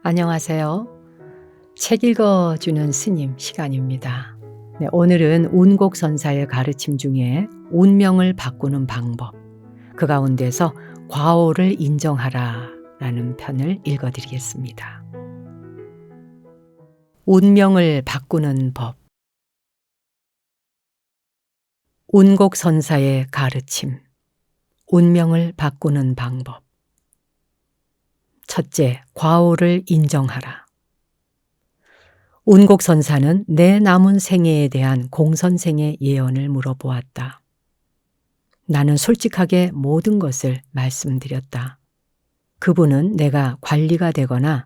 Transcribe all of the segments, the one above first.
안녕하세요. 책 읽어주는 스님 시간입니다. 네, 오늘은 운곡선사의 가르침 중에 운명을 바꾸는 방법, 그 가운데서 과오를 인정하라 라는 편을 읽어드리겠습니다. 운명을 바꾸는 법. 운곡선사의 가르침, 운명을 바꾸는 방법. 첫째, 과오를 인정하라. 운곡선사는 내 남은 생애에 대한 공선생의 예언을 물어보았다. 나는 솔직하게 모든 것을 말씀드렸다. 그분은 내가 관리가 되거나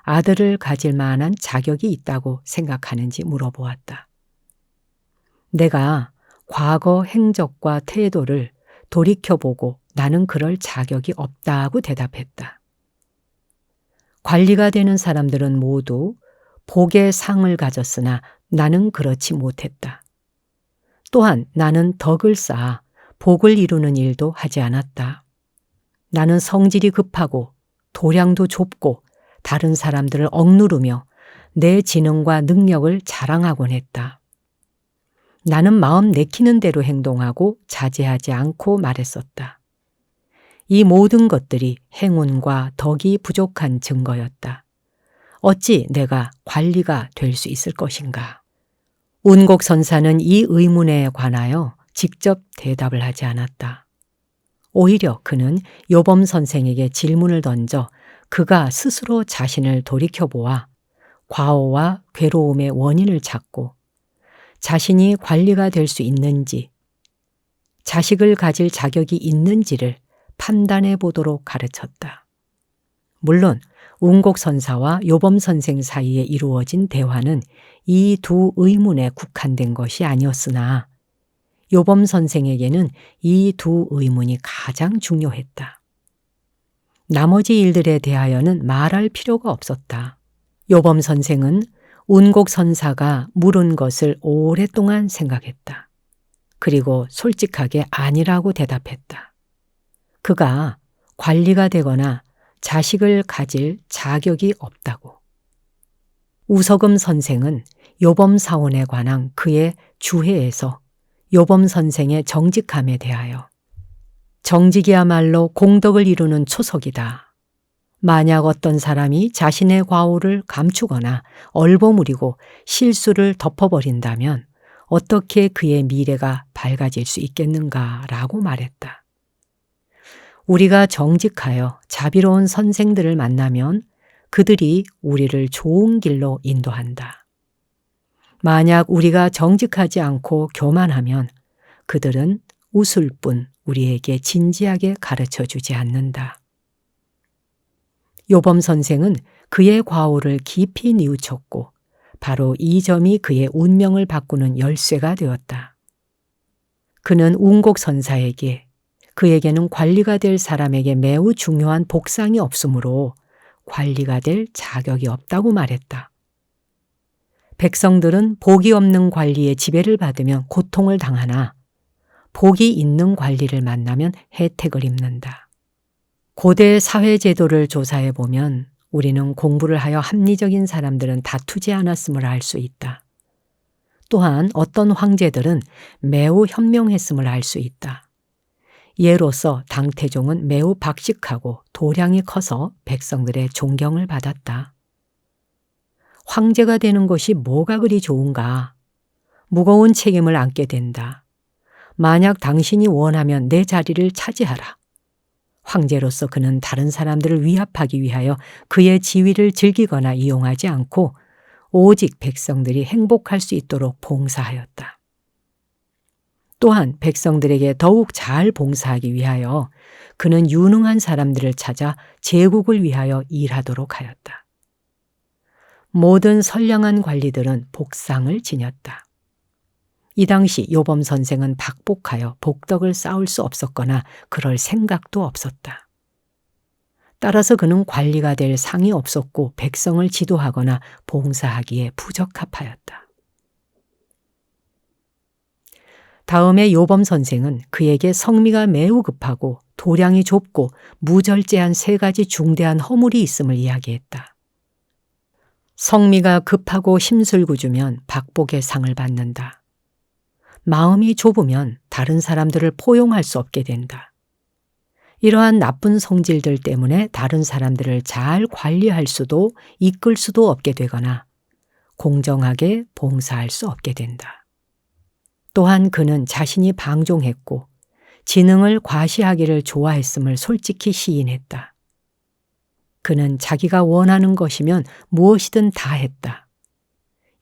아들을 가질 만한 자격이 있다고 생각하는지 물어보았다. 내가 과거 행적과 태도를 돌이켜보고 나는 그럴 자격이 없다고 대답했다. 관리가 되는 사람들은 모두 복의 상을 가졌으나 나는 그렇지 못했다. 또한 나는 덕을 쌓아 복을 이루는 일도 하지 않았다. 나는 성질이 급하고 도량도 좁고 다른 사람들을 억누르며 내 지능과 능력을 자랑하곤 했다. 나는 마음 내키는 대로 행동하고 자제하지 않고 말했었다. 이 모든 것들이 행운과 덕이 부족한 증거였다. 어찌 내가 관리가 될 수 있을 것인가? 운곡선사는 이 의문에 관하여 직접 대답을 하지 않았다. 오히려 그는 요범 선생에게 질문을 던져 그가 스스로 자신을 돌이켜보아 과오와 괴로움의 원인을 찾고 자신이 관리가 될 수 있는지, 자식을 가질 자격이 있는지를 판단해 보도록 가르쳤다. 물론 운곡선사와 요범 선생 사이에 이루어진 대화는 이 두 의문에 국한된 것이 아니었으나 요범 선생에게는 이 두 의문이 가장 중요했다. 나머지 일들에 대하여는 말할 필요가 없었다. 요범 선생은 운곡선사가 물은 것을 오랫동안 생각했다. 그리고 솔직하게 아니라고 대답했다. 그가 관리가 되거나 자식을 가질 자격이 없다고. 우서금 선생은 요범 사원에 관한 그의 주해에서 요범 선생의 정직함에 대하여 정직이야말로 공덕을 이루는 초석이다. 만약 어떤 사람이 자신의 과오를 감추거나 얼버무리고 실수를 덮어버린다면 어떻게 그의 미래가 밝아질 수 있겠는가라고 말했다. 우리가 정직하여 자비로운 선생들을 만나면 그들이 우리를 좋은 길로 인도한다. 만약 우리가 정직하지 않고 교만하면 그들은 웃을 뿐 우리에게 진지하게 가르쳐 주지 않는다. 요범 선생은 그의 과오를 깊이 뉘우쳤고 바로 이 점이 그의 운명을 바꾸는 열쇠가 되었다. 그는 운곡선사에게 그에게는 관리가 될 사람에게 매우 중요한 복상이 없으므로 관리가 될 자격이 없다고 말했다. 백성들은 복이 없는 관리의 지배를 받으면 고통을 당하나 복이 있는 관리를 만나면 혜택을 입는다. 고대 사회제도를 조사해 보면 우리는 공부를 하여 합리적인 사람들은 다투지 않았음을 알 수 있다. 또한 어떤 황제들은 매우 현명했음을 알 수 있다. 예로서 당태종은 매우 박식하고 도량이 커서 백성들의 존경을 받았다. 황제가 되는 것이 뭐가 그리 좋은가? 무거운 책임을 안게 된다. 만약 당신이 원하면 내 자리를 차지하라. 황제로서 그는 다른 사람들을 위압하기 위하여 그의 지위를 즐기거나 이용하지 않고 오직 백성들이 행복할 수 있도록 봉사하였다. 또한 백성들에게 더욱 잘 봉사하기 위하여 그는 유능한 사람들을 찾아 제국을 위하여 일하도록 하였다. 모든 선량한 관리들은 복상을 지녔다. 이 당시 요범 선생은 박복하여 복덕을 쌓을 수 없었거나 그럴 생각도 없었다. 따라서 그는 관리가 될 상이 없었고 백성을 지도하거나 봉사하기에 부적합하였다. 다음에 요범 선생은 그에게 성미가 매우 급하고 도량이 좁고 무절제한 세 가지 중대한 허물이 있음을 이야기했다. 성미가 급하고 심술궂으면 박복의 상을 받는다. 마음이 좁으면 다른 사람들을 포용할 수 없게 된다. 이러한 나쁜 성질들 때문에 다른 사람들을 잘 관리할 수도 이끌 수도 없게 되거나 공정하게 봉사할 수 없게 된다. 또한 그는 자신이 방종했고 지능을 과시하기를 좋아했음을 솔직히 시인했다. 그는 자기가 원하는 것이면 무엇이든 다 했다.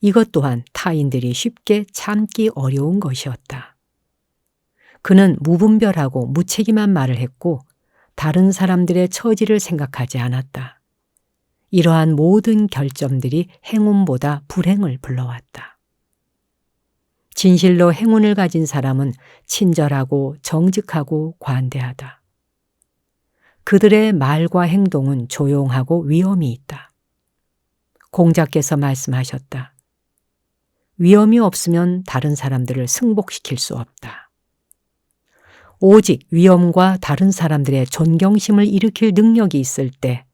이것 또한 타인들이 쉽게 참기 어려운 것이었다. 그는 무분별하고 무책임한 말을 했고 다른 사람들의 처지를 생각하지 않았다. 이러한 모든 결점들이 행운보다 불행을 불러왔다. 진실로 행운을 가진 사람은 친절하고 정직하고 관대하다. 그들의 말과 행동은 조용하고 위엄이 있다. 공자께서 말씀하셨다. 위엄이 없으면 다른 사람들을 승복시킬 수 없다. 오직 위엄과 다른 사람들의 존경심을 일으킬 능력이 있을 때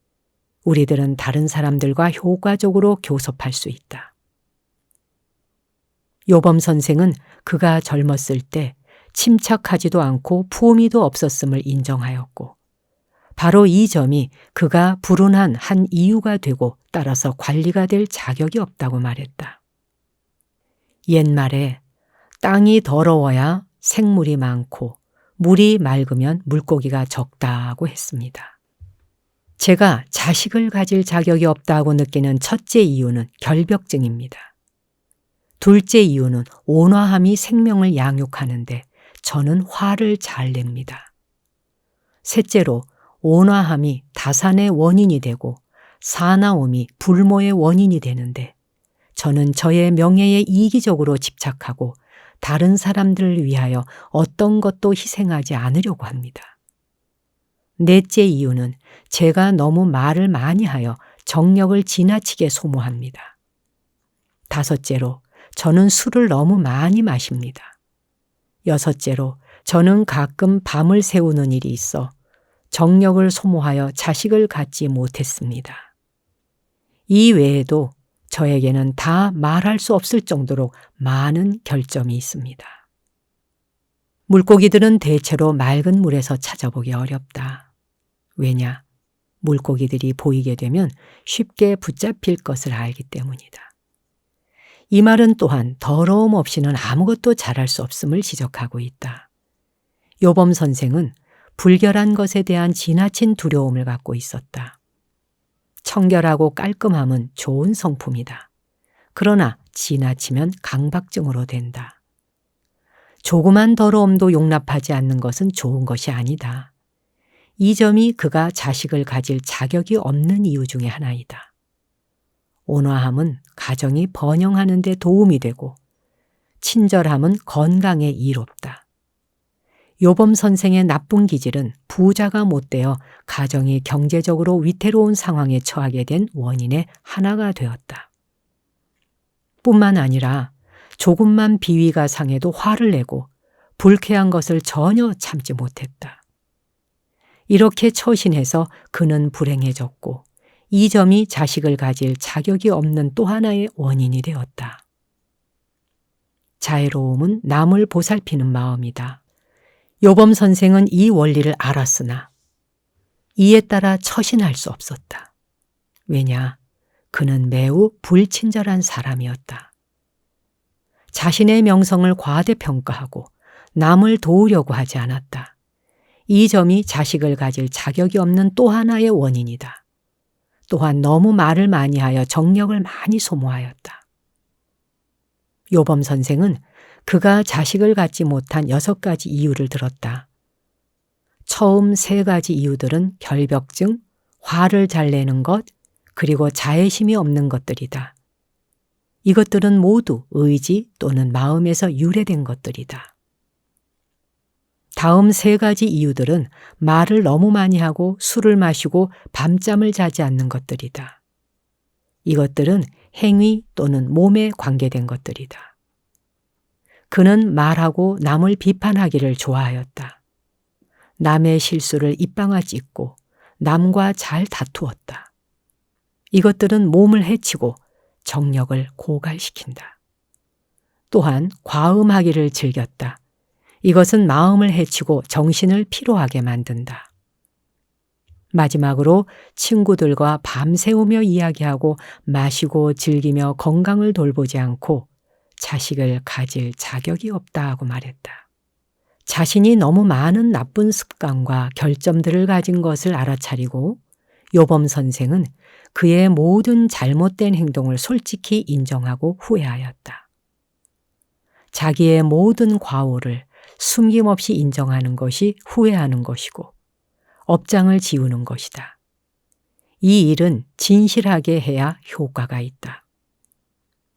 우리들은 다른 사람들과 효과적으로 교섭할 수 있다. 요범 선생은 그가 젊었을 때 침착하지도 않고 품위도 없었음을 인정하였고 바로 이 점이 그가 불운한 한 이유가 되고 따라서 관리가 될 자격이 없다고 말했다. 옛말에 땅이 더러워야 생물이 많고 물이 맑으면 물고기가 적다고 했습니다. 제가 자식을 가질 자격이 없다고 느끼는 첫째 이유는 결벽증입니다. 둘째 이유는 온화함이 생명을 양육하는데 저는 화를 잘 냅니다. 셋째로 온화함이 다산의 원인이 되고 사나움이 불모의 원인이 되는데 저는 저의 명예에 이기적으로 집착하고 다른 사람들을 위하여 어떤 것도 희생하지 않으려고 합니다. 넷째 이유는 제가 너무 말을 많이 하여 정력을 지나치게 소모합니다. 다섯째로 저는 술을 너무 많이 마십니다. 여섯째로 저는 가끔 밤을 새우는 일이 있어 정력을 소모하여 자식을 갖지 못했습니다. 이 외에도 저에게는 다 말할 수 없을 정도로 많은 결점이 있습니다. 물고기들은 대체로 맑은 물에서 찾아보기 어렵다. 왜냐? 물고기들이 보이게 되면 쉽게 붙잡힐 것을 알기 때문이다. 이 말은 또한 더러움 없이는 아무것도 잘할 수 없음을 지적하고 있다. 요범 선생은 불결한 것에 대한 지나친 두려움을 갖고 있었다. 청결하고 깔끔함은 좋은 성품이다. 그러나 지나치면 강박증으로 된다. 조그만 더러움도 용납하지 않는 것은 좋은 것이 아니다. 이 점이 그가 자식을 가질 자격이 없는 이유 중에 하나이다. 온화함은 가정이 번영하는 데 도움이 되고 친절함은 건강에 이롭다. 요범 선생의 나쁜 기질은 부자가 못되어 가정이 경제적으로 위태로운 상황에 처하게 된 원인의 하나가 되었다. 뿐만 아니라 조금만 비위가 상해도 화를 내고 불쾌한 것을 전혀 참지 못했다. 이렇게 처신해서 그는 불행해졌고 이 점이 자식을 가질 자격이 없는 또 하나의 원인이 되었다. 자애로움은 남을 보살피는 마음이다. 요범 선생은 이 원리를 알았으나 이에 따라 처신할 수 없었다. 왜냐? 그는 매우 불친절한 사람이었다. 자신의 명성을 과대평가하고 남을 도우려고 하지 않았다. 이 점이 자식을 가질 자격이 없는 또 하나의 원인이다. 또한 너무 말을 많이 하여 정력을 많이 소모하였다. 요범 선생은 그가 자식을 갖지 못한 6가지 이유를 들었다. 처음 3가지 이유들은 결벽증, 화를 잘 내는 것, 그리고 자애심이 없는 것들이다. 이것들은 모두 의지 또는 마음에서 유래된 것들이다. 다음 3가지 이유들은 말을 너무 많이 하고 술을 마시고 밤잠을 자지 않는 것들이다. 이것들은 행위 또는 몸에 관계된 것들이다. 그는 말하고 남을 비판하기를 좋아하였다. 남의 실수를 입방아 찢고 남과 잘 다투었다. 이것들은 몸을 해치고 정력을 고갈시킨다. 또한 과음하기를 즐겼다. 이것은 마음을 해치고 정신을 피로하게 만든다. 마지막으로 친구들과 밤새우며 이야기하고 마시고 즐기며 건강을 돌보지 않고 자식을 가질 자격이 없다 하고 말했다. 자신이 너무 많은 나쁜 습관과 결점들을 가진 것을 알아차리고 요범 선생은 그의 모든 잘못된 행동을 솔직히 인정하고 후회하였다. 자기의 모든 과오를 숨김없이 인정하는 것이 후회하는 것이고 업장을 지우는 것이다. 이 일은 진실하게 해야 효과가 있다.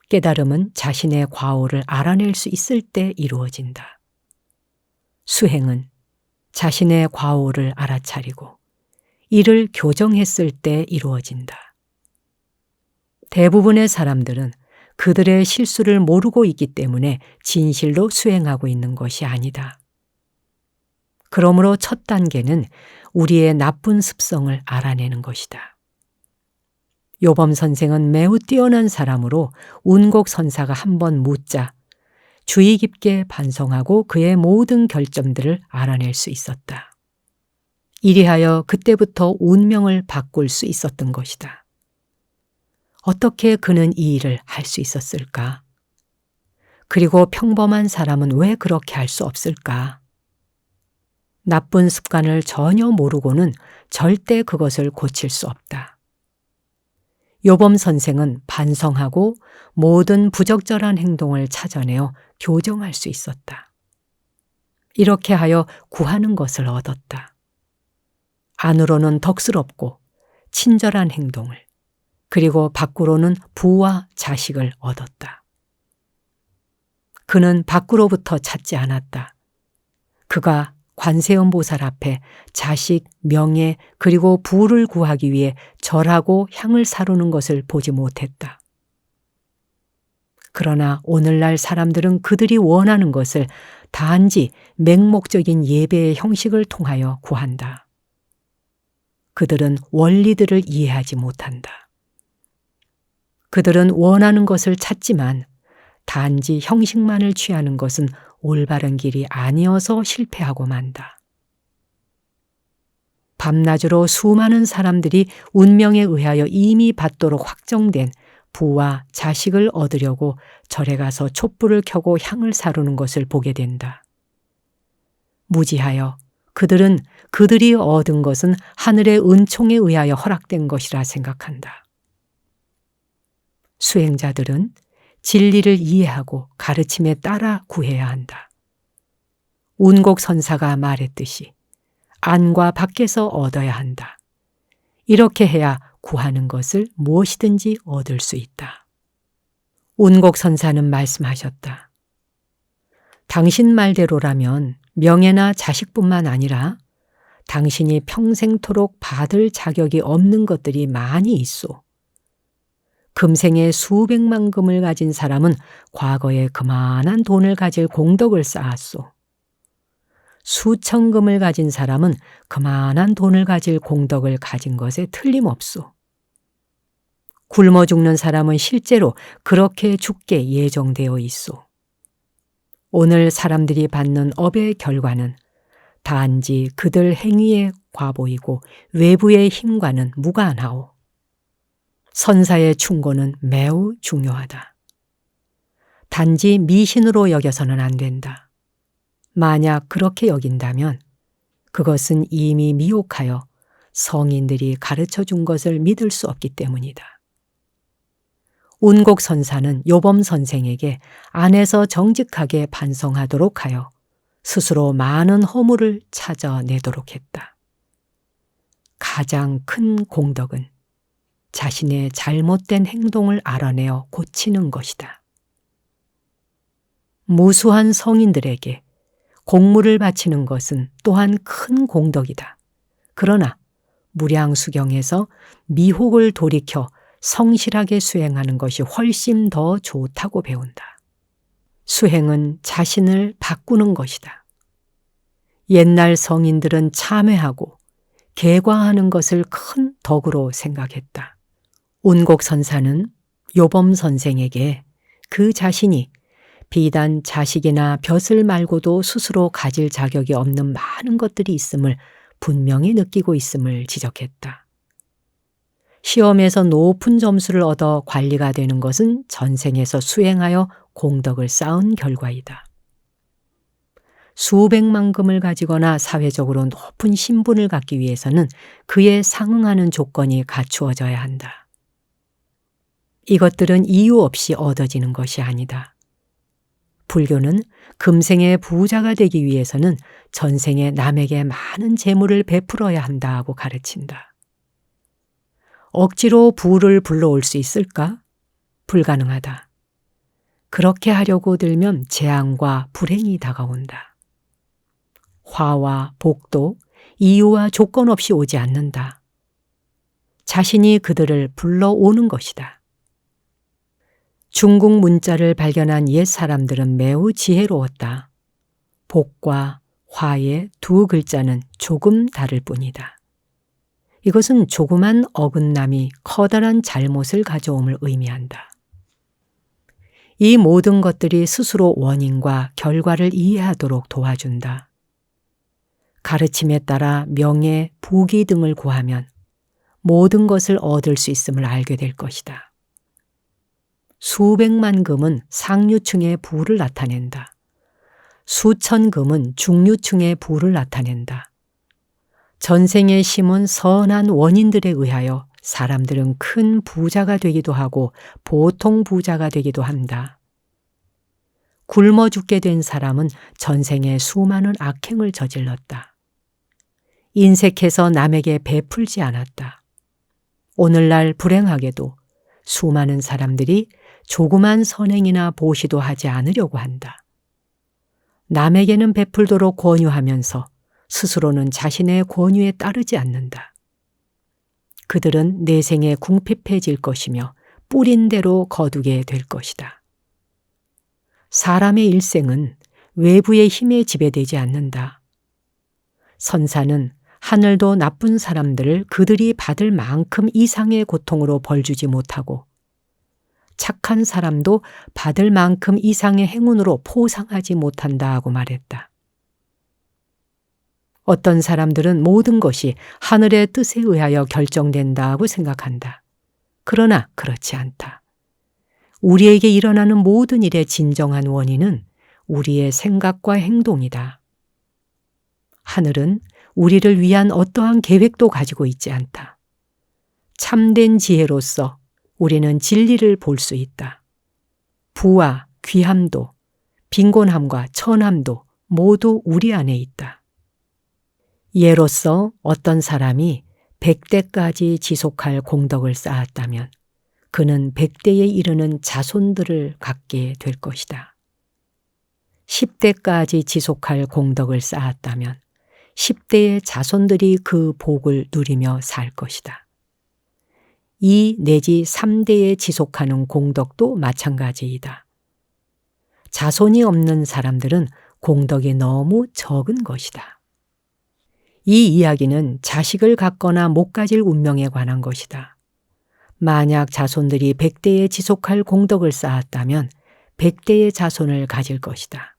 깨달음은 자신의 과오를 알아낼 수 있을 때 이루어진다. 수행은 자신의 과오를 알아차리고 이를 교정했을 때 이루어진다. 대부분의 사람들은 그들의 실수를 모르고 있기 때문에 진실로 수행하고 있는 것이 아니다. 그러므로 첫 단계는 우리의 나쁜 습성을 알아내는 것이다. 요범 선생은 매우 뛰어난 사람으로 운곡 선사가 한번 묻자 주의 깊게 반성하고 그의 모든 결점들을 알아낼 수 있었다. 이리하여 그때부터 운명을 바꿀 수 있었던 것이다. 어떻게 그는 이 일을 할 수 있었을까? 그리고 평범한 사람은 왜 그렇게 할 수 없을까? 나쁜 습관을 전혀 모르고는 절대 그것을 고칠 수 없다. 요범 선생은 반성하고 모든 부적절한 행동을 찾아내어 교정할 수 있었다. 이렇게 하여 구하는 것을 얻었다. 안으로는 덕스럽고 친절한 행동을, 그리고 밖으로는 부와 자식을 얻었다. 그는 밖으로부터 찾지 않았다. 그가 관세음보살 앞에 자식, 명예, 그리고 부를 구하기 위해 절하고 향을 사르는 것을 보지 못했다. 그러나 오늘날 사람들은 그들이 원하는 것을 단지 맹목적인 예배의 형식을 통하여 구한다. 그들은 원리들을 이해하지 못한다. 그들은 원하는 것을 찾지만 단지 형식만을 취하는 것은 올바른 길이 아니어서 실패하고 만다. 밤낮으로 수많은 사람들이 운명에 의하여 이미 받도록 확정된 부와 자식을 얻으려고 절에 가서 촛불을 켜고 향을 사르는 것을 보게 된다. 무지하여 그들은 그들이 얻은 것은 하늘의 은총에 의하여 허락된 것이라 생각한다. 수행자들은 진리를 이해하고 가르침에 따라 구해야 한다. 운곡 선사가 말했듯이 안과 밖에서 얻어야 한다. 이렇게 해야 구하는 것을 무엇이든지 얻을 수 있다. 운곡 선사는 말씀하셨다. 당신 말대로라면 명예나 자식뿐만 아니라 당신이 평생토록 받을 자격이 없는 것들이 많이 있소. 금생에 수백만 금을 가진 사람은 과거에 그만한 돈을 가질 공덕을 쌓았소. 수천 금을 가진 사람은 그만한 돈을 가질 공덕을 가진 것에 틀림없소. 굶어 죽는 사람은 실제로 그렇게 죽게 예정되어 있소. 오늘 사람들이 받는 업의 결과는 단지 그들 행위의 과보이고 외부의 힘과는 무관하오. 선사의 충고는 매우 중요하다. 단지 미신으로 여겨서는 안 된다. 만약 그렇게 여긴다면 그것은 이미 미혹하여 성인들이 가르쳐 준 것을 믿을 수 없기 때문이다. 운곡 선사는 요범 선생에게 안에서 정직하게 반성하도록 하여 스스로 많은 허물을 찾아내도록 했다. 가장 큰 공덕은 자신의 잘못된 행동을 알아내어 고치는 것이다. 무수한 성인들에게 공물을 바치는 것은 또한 큰 공덕이다. 그러나 무량수경에서 미혹을 돌이켜 성실하게 수행하는 것이 훨씬 더 좋다고 배운다. 수행은 자신을 바꾸는 것이다. 옛날 성인들은 참회하고 개과하는 것을 큰 덕으로 생각했다. 운곡 선사는 요범 선생에게 그 자신이 비단 자식이나 벼슬 말고도 스스로 가질 자격이 없는 많은 것들이 있음을 분명히 느끼고 있음을 지적했다. 시험에서 높은 점수를 얻어 관리가 되는 것은 전생에서 수행하여 공덕을 쌓은 결과이다. 수백만 금을 가지거나 사회적으로 높은 신분을 갖기 위해서는 그에 상응하는 조건이 갖추어져야 한다. 이것들은 이유 없이 얻어지는 것이 아니다. 불교는 금생의 부자가 되기 위해서는 전생에 남에게 많은 재물을 베풀어야 한다고 가르친다. 억지로 부를 불러올 수 있을까? 불가능하다. 그렇게 하려고 들면 재앙과 불행이 다가온다. 화와 복도 이유와 조건 없이 오지 않는다. 자신이 그들을 불러오는 것이다. 중국 문자를 발견한 옛 사람들은 매우 지혜로웠다. 복과 화의 두 글자는 조금 다를 뿐이다. 이것은 조그만 어긋남이 커다란 잘못을 가져옴을 의미한다. 이 모든 것들이 스스로 원인과 결과를 이해하도록 도와준다. 가르침에 따라 명예, 부귀 등을 구하면 모든 것을 얻을 수 있음을 알게 될 것이다. 수백만 금은 상류층의 부를 나타낸다. 수천 금은 중류층의 부를 나타낸다. 전생에 심은 선한 원인들에 의하여 사람들은 큰 부자가 되기도 하고 보통 부자가 되기도 한다. 굶어 죽게 된 사람은 전생에 수많은 악행을 저질렀다. 인색해서 남에게 베풀지 않았다. 오늘날 불행하게도 수많은 사람들이 조그만 선행이나 보시도 하지 않으려고 한다. 남에게는 베풀도록 권유하면서 스스로는 자신의 권유에 따르지 않는다. 그들은 내생에 궁핍해질 것이며 뿌린 대로 거두게 될 것이다. 사람의 일생은 외부의 힘에 지배되지 않는다. 선사는 하늘도 나쁜 사람들을 그들이 받을 만큼 이상의 고통으로 벌주지 못하고 착한 사람도 받을 만큼 이상의 행운으로 포상하지 못한다고 말했다. 어떤 사람들은 모든 것이 하늘의 뜻에 의하여 결정된다고 생각한다. 그러나 그렇지 않다. 우리에게 일어나는 모든 일의 진정한 원인은 우리의 생각과 행동이다. 하늘은 우리를 위한 어떠한 계획도 가지고 있지 않다. 참된 지혜로서 우리는 진리를 볼 수 있다. 부와 귀함도, 빈곤함과 천함도 모두 우리 안에 있다. 예로서 어떤 사람이 100대까지 지속할 공덕을 쌓았다면 그는 100대에 이르는 자손들을 갖게 될 것이다. 10대까지 지속할 공덕을 쌓았다면 10대의 자손들이 그 복을 누리며 살 것이다. 2 내지 3대에 지속하는 공덕도 마찬가지이다. 자손이 없는 사람들은 공덕이 너무 적은 것이다. 이 이야기는 자식을 갖거나 못 가질 운명에 관한 것이다. 만약 자손들이 100대에 지속할 공덕을 쌓았다면 100대의 자손을 가질 것이다.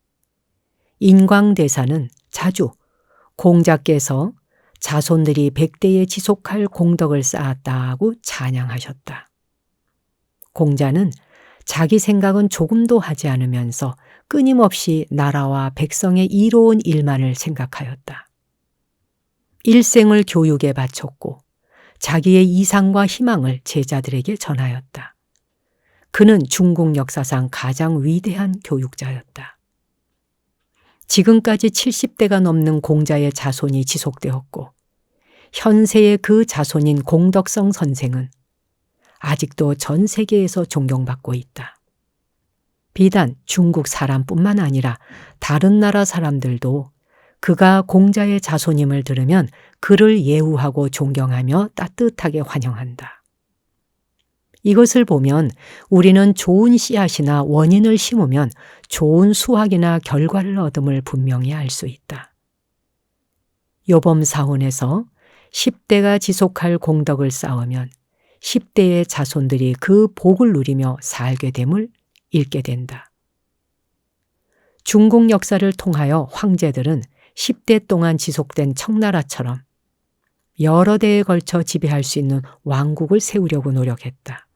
인광대사는 자주 공자께서 자손들이 100대에 지속할 공덕을 쌓았다고 찬양하셨다. 공자는 자기 생각은 조금도 하지 않으면서 끊임없이 나라와 백성의 이로운 일만을 생각하였다. 일생을 교육에 바쳤고 자기의 이상과 희망을 제자들에게 전하였다. 그는 중국 역사상 가장 위대한 교육자였다. 지금까지 70대가 넘는 공자의 자손이 지속되었고 현세의 그 자손인 공덕성 선생은 아직도 전 세계에서 존경받고 있다. 비단 중국 사람뿐만 아니라 다른 나라 사람들도 그가 공자의 자손임을 들으면 그를 예우하고 존경하며 따뜻하게 환영한다. 이것을 보면 우리는 좋은 씨앗이나 원인을 심으면 좋은 수확이나 결과를 얻음을 분명히 알 수 있다. 요범사원에서 10대가 지속할 공덕을 쌓으면 10대의 자손들이 그 복을 누리며 살게 됨을 읽게 된다. 중국 역사를 통하여 황제들은 10대 동안 지속된 청나라처럼 여러 대에 걸쳐 지배할 수 있는 왕국을 세우려고 노력했다.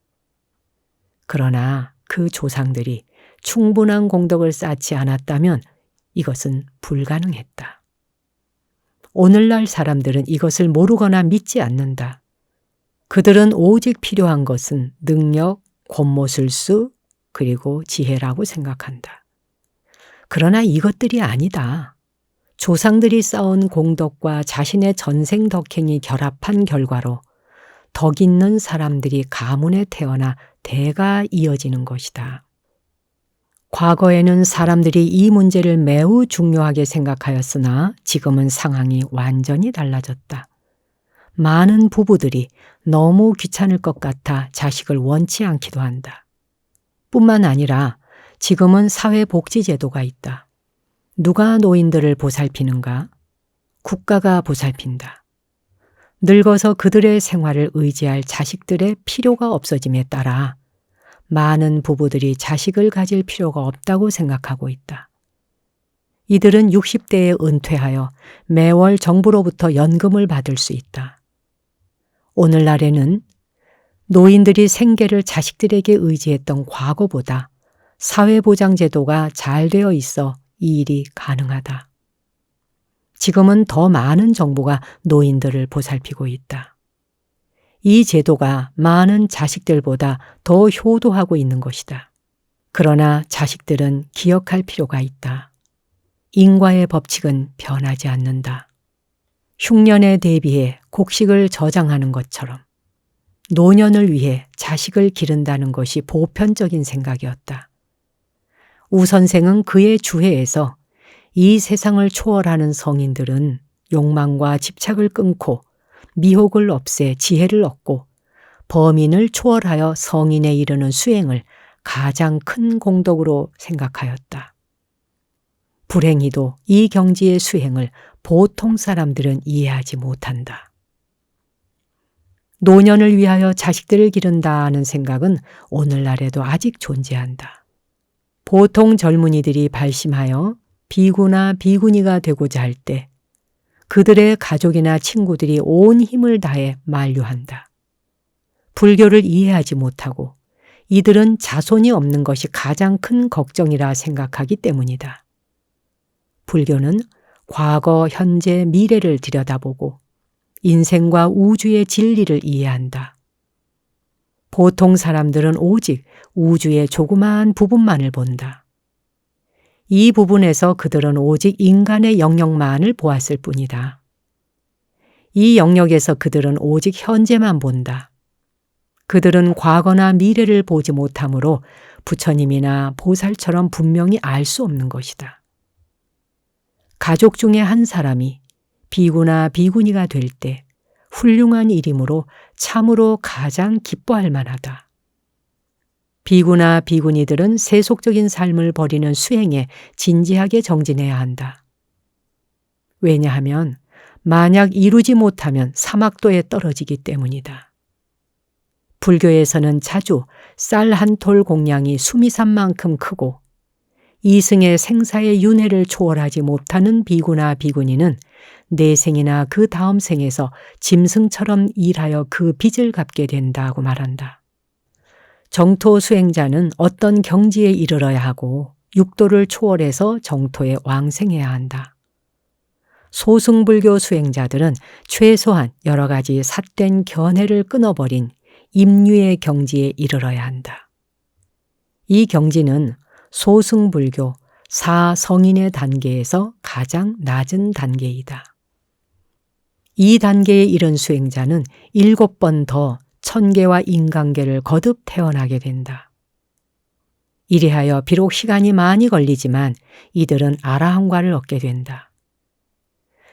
그러나 그 조상들이 충분한 공덕을 쌓지 않았다면 이것은 불가능했다. 오늘날 사람들은 이것을 모르거나 믿지 않는다. 그들은 오직 필요한 것은 능력, 권모술수, 그리고 지혜라고 생각한다. 그러나 이것들이 아니다. 조상들이 쌓은 공덕과 자신의 전생 덕행이 결합한 결과로 덕 있는 사람들이 가문에 태어나 대가 이어지는 것이다. 과거에는 사람들이 이 문제를 매우 중요하게 생각하였으나 지금은 상황이 완전히 달라졌다. 많은 부부들이 너무 귀찮을 것 같아 자식을 원치 않기도 한다. 뿐만 아니라 지금은 사회복지제도가 있다. 누가 노인들을 보살피는가? 국가가 보살핀다. 늙어서 그들의 생활을 의지할 자식들의 필요가 없어짐에 따라 많은 부부들이 자식을 가질 필요가 없다고 생각하고 있다. 이들은 60대에 은퇴하여 매월 정부로부터 연금을 받을 수 있다. 오늘날에는 노인들이 생계를 자식들에게 의지했던 과거보다 사회보장제도가 잘 되어 있어 이 일이 가능하다. 지금은 더 많은 정부가 노인들을 보살피고 있다. 이 제도가 많은 자식들보다 더 효도하고 있는 것이다. 그러나 자식들은 기억할 필요가 있다. 인과의 법칙은 변하지 않는다. 흉년에 대비해 곡식을 저장하는 것처럼 노년을 위해 자식을 기른다는 것이 보편적인 생각이었다. 우 선생은 그의 주해에서 이 세상을 초월하는 성인들은 욕망과 집착을 끊고 미혹을 없애 지혜를 얻고 범인을 초월하여 성인에 이르는 수행을 가장 큰 공덕으로 생각하였다. 불행히도 이 경지의 수행을 보통 사람들은 이해하지 못한다. 노년을 위하여 자식들을 기른다는 생각은 오늘날에도 아직 존재한다. 보통 젊은이들이 발심하여 비구나 비구니가 되고자 할 때 그들의 가족이나 친구들이 온 힘을 다해 만류한다. 불교를 이해하지 못하고 이들은 자손이 없는 것이 가장 큰 걱정이라 생각하기 때문이다. 불교는 과거, 현재, 미래를 들여다보고 인생과 우주의 진리를 이해한다. 보통 사람들은 오직 우주의 조그마한 부분만을 본다. 이 부분에서 그들은 오직 인간의 영역만을 보았을 뿐이다. 이 영역에서 그들은 오직 현재만 본다. 그들은 과거나 미래를 보지 못하므로 부처님이나 보살처럼 분명히 알 수 없는 것이다. 가족 중에 한 사람이 비구나 비구니가 될 때 훌륭한 일이므로 참으로 가장 기뻐할 만하다. 비구나 비구니들은 세속적인 삶을 버리는 수행에 진지하게 정진해야 한다. 왜냐하면 만약 이루지 못하면 사막도에 떨어지기 때문이다. 불교에서는 자주 쌀 한 톨 공양이 수미산만큼 크고 이승의 생사의 윤회를 초월하지 못하는 비구나 비구니는 내생이나 그 다음 생에서 짐승처럼 일하여 그 빚을 갚게 된다고 말한다. 정토 수행자는 어떤 경지에 이르러야 하고 육도를 초월해서 정토에 왕생해야 한다. 소승불교 수행자들은 최소한 여러 가지 삿된 견해를 끊어버린 임류의 경지에 이르러야 한다. 이 경지는 소승불교 사성인의 단계에서 가장 낮은 단계이다. 이 단계에 이른 수행자는 7번 더 천계와 인간계를 거듭 태어나게 된다. 이리하여 비록 시간이 많이 걸리지만 이들은 아라한과를 얻게 된다.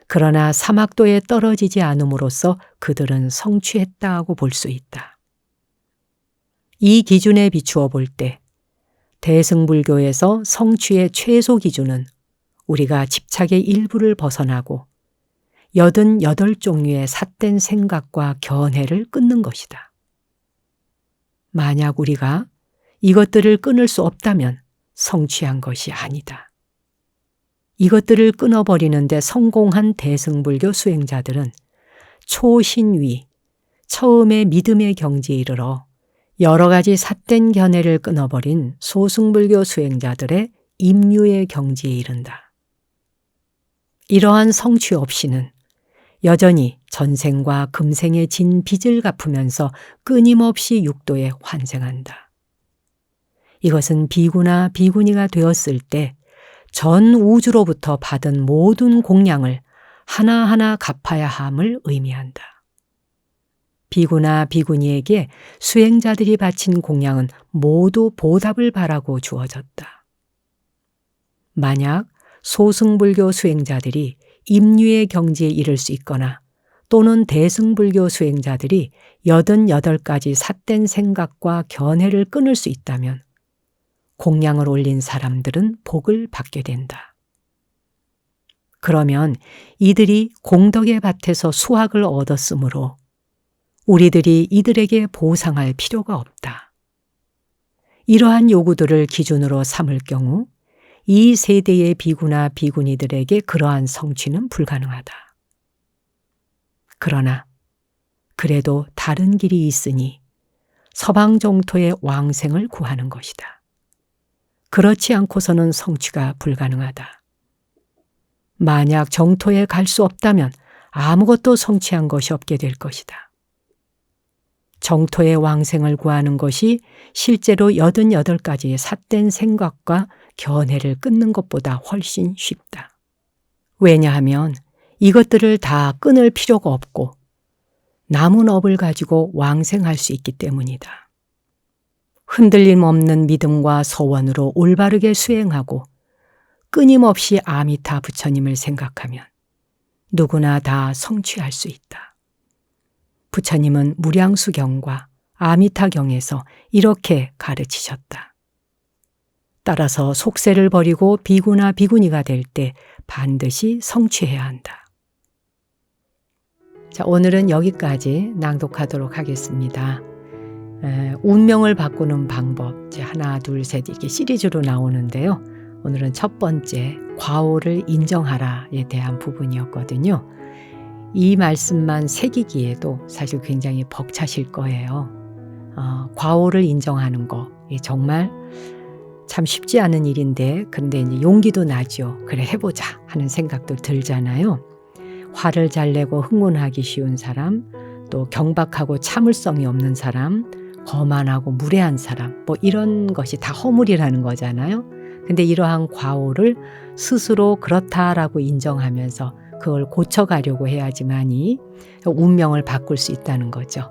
그러나 사막도에 떨어지지 않음으로써 그들은 성취했다고 볼 수 있다. 이 기준에 비추어 볼 때 대승불교에서 성취의 최소 기준은 우리가 집착의 일부를 벗어나고 88종류의 삿된 생각과 견해를 끊는 것이다. 만약 우리가 이것들을 끊을 수 없다면 성취한 것이 아니다. 이것들을 끊어버리는데 성공한 대승불교 수행자들은 초신위, 처음에 믿음의 경지에 이르러 여러 가지 삿된 견해를 끊어버린 소승불교 수행자들의 임유의 경지에 이른다. 이러한 성취 없이는 여전히 전생과 금생의 진 빚을 갚으면서 끊임없이 육도에 환생한다. 이것은 비구나 비구니가 되었을 때 전 우주로부터 받은 모든 공양을 하나하나 갚아야 함을 의미한다. 비구나 비구니에게 수행자들이 바친 공양은 모두 보답을 바라고 주어졌다. 만약 소승불교 수행자들이 임유의 경지에 이를 수 있거나 또는 대승불교 수행자들이 88가지 삿된 생각과 견해를 끊을 수 있다면 공양을 올린 사람들은 복을 받게 된다. 그러면 이들이 공덕의 밭에서 수확을 얻었으므로 우리들이 이들에게 보상할 필요가 없다. 이러한 요구들을 기준으로 삼을 경우 이 세대의 비구나 비구니들에게 그러한 성취는 불가능하다. 그러나 그래도 다른 길이 있으니 서방 정토의 왕생을 구하는 것이다. 그렇지 않고서는 성취가 불가능하다. 만약 정토에 갈 수 없다면 아무것도 성취한 것이 없게 될 것이다. 정토의 왕생을 구하는 것이 실제로 88가지의 삿된 생각과 견해를 끊는 것보다 훨씬 쉽다. 왜냐하면 이것들을 다 끊을 필요가 없고 남은 업을 가지고 왕생할 수 있기 때문이다. 흔들림 없는 믿음과 서원으로 올바르게 수행하고 끊임없이 아미타 부처님을 생각하면 누구나 다 성취할 수 있다. 부처님은 무량수경과 아미타경에서 이렇게 가르치셨다. 따라서 속세를 버리고 비구나 비구니가 될 때 반드시 성취해야 한다. 자, 오늘은 여기까지 낭독하도록 하겠습니다. 운명을 바꾸는 방법, 하나, 둘, 셋 이렇게 시리즈로 나오는데요. 오늘은 첫 번째, 과오를 인정하라에 대한 부분이었거든요. 이 말씀만 새기기에도 사실 굉장히 벅차실 거예요. 과오를 인정하는 거 정말 참 쉽지 않은 일인데 그런데 이제 용기도 나죠. 그래 해보자 하는 생각도 들잖아요. 화를 잘 내고 흥분하기 쉬운 사람, 또 경박하고 참을성이 없는 사람, 거만하고 무례한 사람, 이런 것이 다 허물이라는 거잖아요. 근데 이러한 과오를 스스로 그렇다라고 인정하면서 그걸 고쳐가려고 해야지만이 운명을 바꿀 수 있다는 거죠.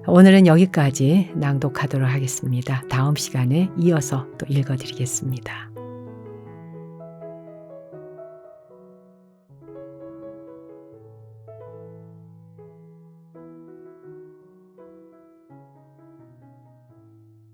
오늘은 여기까지 낭독하도록 하겠습니다. 다음 시간에 이어서 또 읽어드리겠습니다.